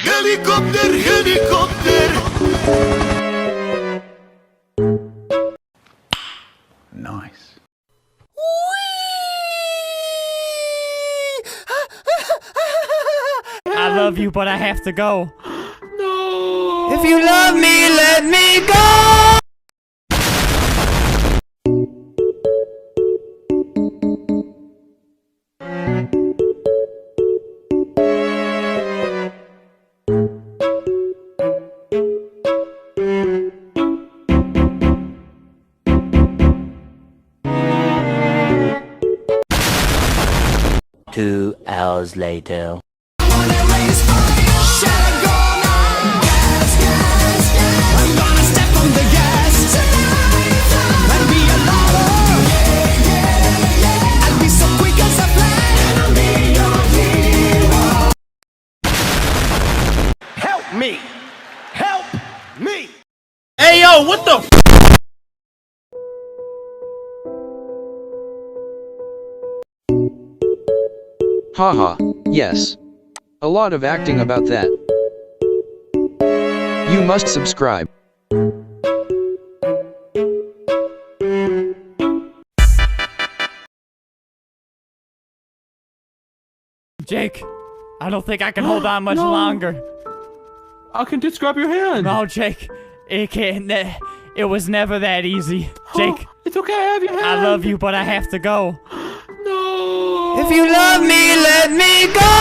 Helikopter, helikopter. Nice. I love you, but I have to go. No. If you love me, let me go! Two hours later. Help me! Help me! Hey yo, what the f? Haha, yes. A lot of acting about that. You must subscribe. Jake, I don't think I can hold on much longer. I can just grab your hand. No, Jake, it can't. It was never that easy. Jake, It's okay, I have your hand. I love you, but I have to go. No. If you love me, let me go!